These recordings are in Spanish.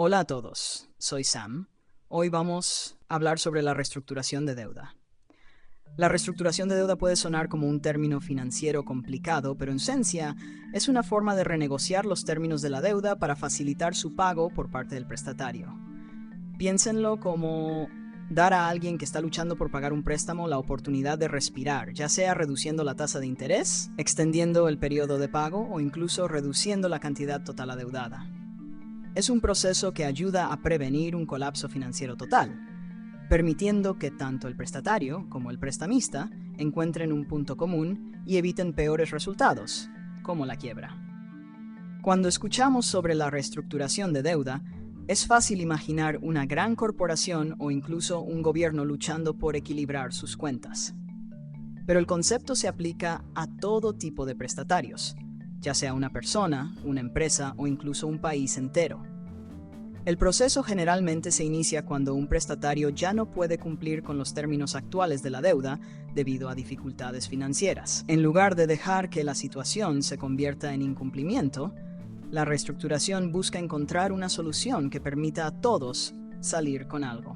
Hola a todos, soy Sam. Hoy vamos a hablar sobre la reestructuración de deuda. La reestructuración de deuda puede sonar como un término financiero complicado, pero en esencia es una forma de renegociar los términos de la deuda para facilitar su pago por parte del prestatario. Piénsenlo como dar a alguien que está luchando por pagar un préstamo la oportunidad de respirar, ya sea reduciendo la tasa de interés, extendiendo el periodo de pago o incluso reduciendo la cantidad total adeudada. Es un proceso que ayuda a prevenir un colapso financiero total, permitiendo que tanto el prestatario como el prestamista encuentren un punto común y eviten peores resultados, como la quiebra. Cuando escuchamos sobre la reestructuración de deuda, es fácil imaginar una gran corporación o incluso un gobierno luchando por equilibrar sus cuentas. Pero el concepto se aplica a todo tipo de prestatarios, ya sea una persona, una empresa o incluso un país entero. El proceso generalmente se inicia cuando un prestatario ya no puede cumplir con los términos actuales de la deuda debido a dificultades financieras. En lugar de dejar que la situación se convierta en incumplimiento, la reestructuración busca encontrar una solución que permita a todos salir con algo.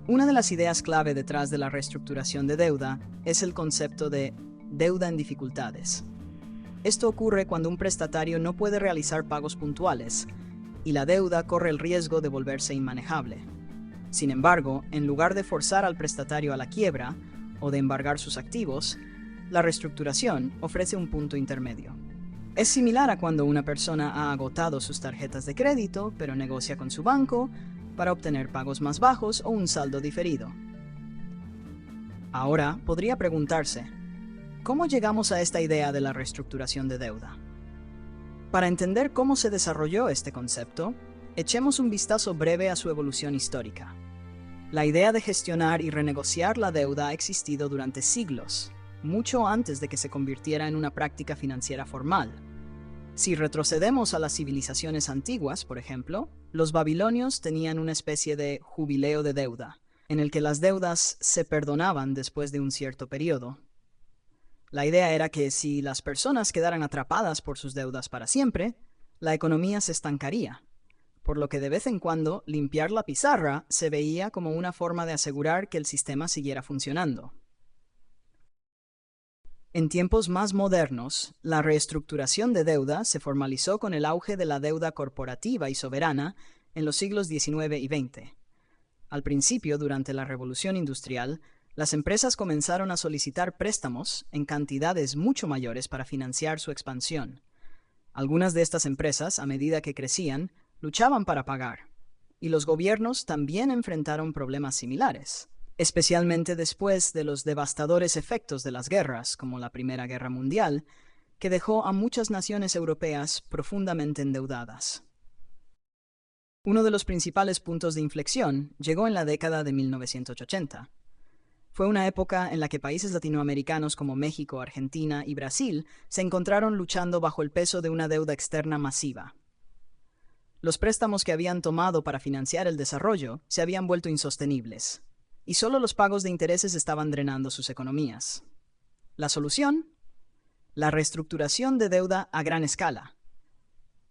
Una de las ideas clave detrás de la reestructuración de deuda es el concepto de deuda en dificultades. Esto ocurre cuando un prestatario no puede realizar pagos puntuales y la deuda corre el riesgo de volverse inmanejable. Sin embargo, en lugar de forzar al prestatario a la quiebra o de embargar sus activos, la reestructuración ofrece un punto intermedio. Es similar a cuando una persona ha agotado sus tarjetas de crédito, pero negocia con su banco para obtener pagos más bajos o un saldo diferido. Ahora podría preguntarse, ¿cómo llegamos a esta idea de la reestructuración de deuda? Para entender cómo se desarrolló este concepto, echemos un vistazo breve a su evolución histórica. La idea de gestionar y renegociar la deuda ha existido durante siglos, mucho antes de que se convirtiera en una práctica financiera formal. Si retrocedemos a las civilizaciones antiguas, por ejemplo, los babilonios tenían una especie de jubileo de deuda, en el que las deudas se perdonaban después de un cierto periodo. La idea era que si las personas quedaran atrapadas por sus deudas para siempre, la economía se estancaría, por lo que de vez en cuando limpiar la pizarra se veía como una forma de asegurar que el sistema siguiera funcionando. En tiempos más modernos, la reestructuración de deuda se formalizó con el auge de la deuda corporativa y soberana en los siglos XIX y XX. Al principio, durante la Revolución Industrial, las empresas comenzaron a solicitar préstamos en cantidades mucho mayores para financiar su expansión. Algunas de estas empresas, a medida que crecían, luchaban para pagar, y los gobiernos también enfrentaron problemas similares, especialmente después de los devastadores efectos de las guerras, como la Primera Guerra Mundial, que dejó a muchas naciones europeas profundamente endeudadas. Uno de los principales puntos de inflexión llegó en la década de 1980. Fue una época en la que países latinoamericanos como México, Argentina y Brasil se encontraron luchando bajo el peso de una deuda externa masiva. Los préstamos que habían tomado para financiar el desarrollo se habían vuelto insostenibles, y solo los pagos de intereses estaban drenando sus economías. ¿La solución? La reestructuración de deuda a gran escala.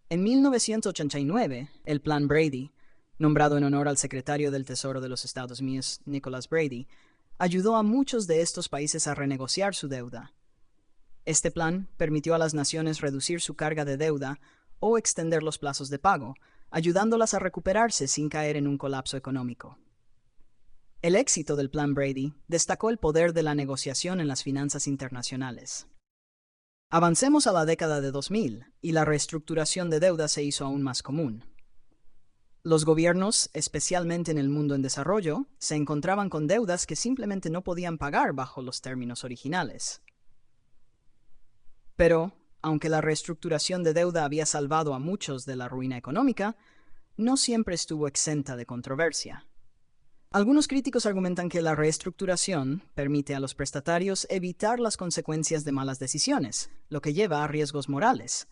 En 1989, el Plan Brady, nombrado en honor al secretario del Tesoro de los Estados Unidos, Nicholas Brady, ayudó a muchos de estos países a renegociar su deuda. Este plan permitió a las naciones reducir su carga de deuda o extender los plazos de pago, ayudándolas a recuperarse sin caer en un colapso económico. El éxito del Plan Brady destacó el poder de la negociación en las finanzas internacionales. Avancemos a la década de 2000 y la reestructuración de deuda se hizo aún más común. Los gobiernos, especialmente en el mundo en desarrollo, se encontraban con deudas que simplemente no podían pagar bajo los términos originales. Pero, aunque la reestructuración de deuda había salvado a muchos de la ruina económica, no siempre estuvo exenta de controversia. Algunos críticos argumentan que la reestructuración permite a los prestatarios evitar las consecuencias de malas decisiones, lo que lleva a riesgos morales.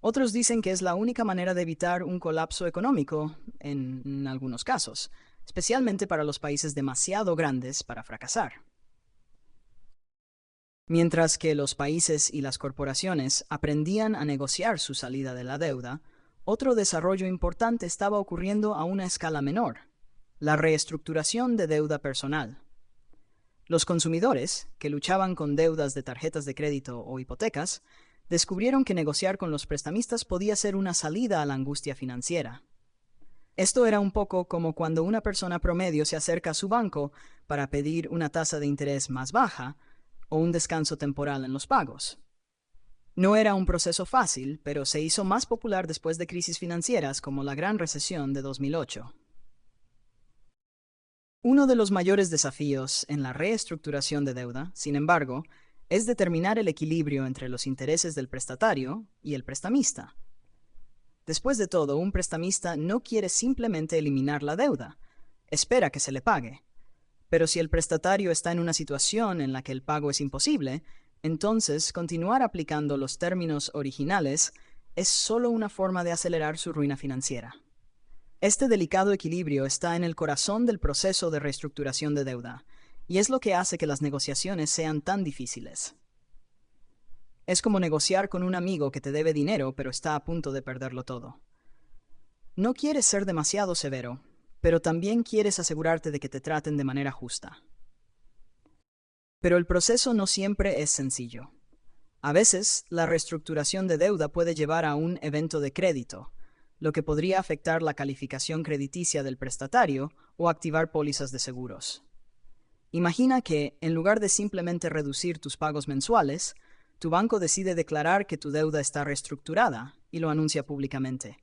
Otros dicen que es la única manera de evitar un colapso económico en algunos casos, especialmente para los países demasiado grandes para fracasar. Mientras que los países y las corporaciones aprendían a negociar su salida de la deuda, otro desarrollo importante estaba ocurriendo a una escala menor: la reestructuración de deuda personal. Los consumidores, que luchaban con deudas de tarjetas de crédito o hipotecas, descubrieron que negociar con los prestamistas podía ser una salida a la angustia financiera. Esto era un poco como cuando una persona promedio se acerca a su banco para pedir una tasa de interés más baja o un descanso temporal en los pagos. No era un proceso fácil, pero se hizo más popular después de crisis financieras como la Gran Recesión de 2008. Uno de los mayores desafíos en la reestructuración de deuda, sin embargo, es determinar el equilibrio entre los intereses del prestatario y el prestamista. Después de todo, un prestamista no quiere simplemente eliminar la deuda, espera que se le pague. Pero si el prestatario está en una situación en la que el pago es imposible, entonces continuar aplicando los términos originales es solo una forma de acelerar su ruina financiera. Este delicado equilibrio está en el corazón del proceso de reestructuración de deuda, y es lo que hace que las negociaciones sean tan difíciles. Es como negociar con un amigo que te debe dinero pero está a punto de perderlo todo. No quieres ser demasiado severo, pero también quieres asegurarte de que te traten de manera justa. Pero el proceso no siempre es sencillo. A veces, la reestructuración de deuda puede llevar a un evento de crédito, lo que podría afectar la calificación crediticia del prestatario o activar pólizas de seguros. Imagina que, en lugar de simplemente reducir tus pagos mensuales, tu banco decide declarar que tu deuda está reestructurada y lo anuncia públicamente.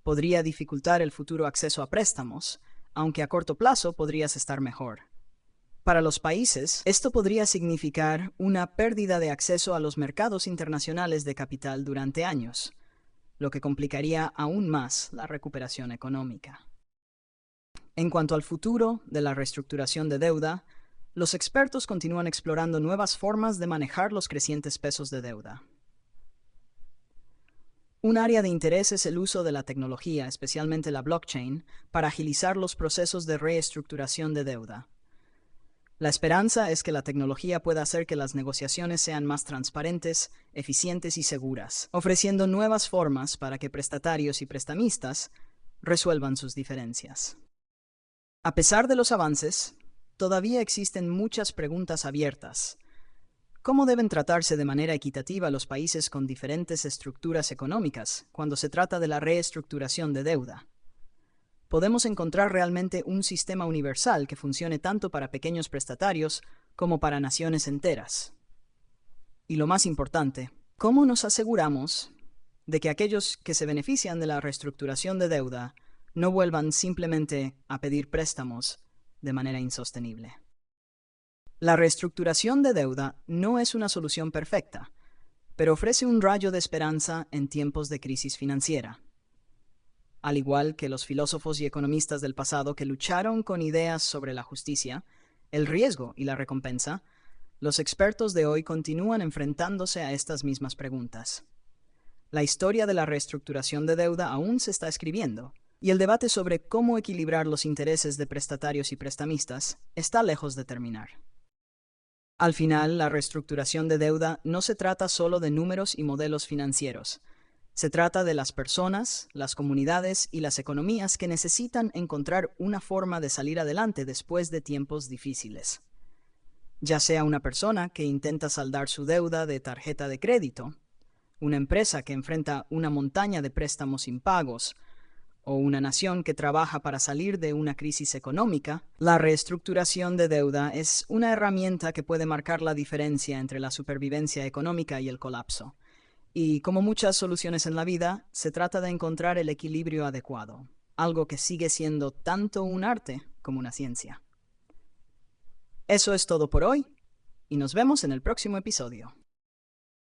Podría dificultar el futuro acceso a préstamos, aunque a corto plazo podrías estar mejor. Para los países, esto podría significar una pérdida de acceso a los mercados internacionales de capital durante años, lo que complicaría aún más la recuperación económica. En cuanto al futuro de la reestructuración de deuda, los expertos continúan explorando nuevas formas de manejar los crecientes pesos de deuda. Un área de interés es el uso de la tecnología, especialmente la blockchain, para agilizar los procesos de reestructuración de deuda. La esperanza es que la tecnología pueda hacer que las negociaciones sean más transparentes, eficientes y seguras, ofreciendo nuevas formas para que prestatarios y prestamistas resuelvan sus diferencias. A pesar de los avances, todavía existen muchas preguntas abiertas. ¿Cómo deben tratarse de manera equitativa los países con diferentes estructuras económicas cuando se trata de la reestructuración de deuda? ¿Podemos encontrar realmente un sistema universal que funcione tanto para pequeños prestatarios como para naciones enteras? Y lo más importante, ¿cómo nos aseguramos de que aquellos que se benefician de la reestructuración de deuda no vuelvan simplemente a pedir préstamos de manera insostenible? La reestructuración de deuda no es una solución perfecta, pero ofrece un rayo de esperanza en tiempos de crisis financiera. Al igual que los filósofos y economistas del pasado que lucharon con ideas sobre la justicia, el riesgo y la recompensa, los expertos de hoy continúan enfrentándose a estas mismas preguntas. La historia de la reestructuración de deuda aún se está escribiendo, y el debate sobre cómo equilibrar los intereses de prestatarios y prestamistas está lejos de terminar. Al final, la reestructuración de deuda no se trata solo de números y modelos financieros. Se trata de las personas, las comunidades y las economías que necesitan encontrar una forma de salir adelante después de tiempos difíciles. Ya sea una persona que intenta saldar su deuda de tarjeta de crédito, una empresa que enfrenta una montaña de préstamos impagos, o una nación que trabaja para salir de una crisis económica, la reestructuración de deuda es una herramienta que puede marcar la diferencia entre la supervivencia económica y el colapso. Y como muchas soluciones en la vida, se trata de encontrar el equilibrio adecuado, algo que sigue siendo tanto un arte como una ciencia. Eso es todo por hoy, y nos vemos en el próximo episodio.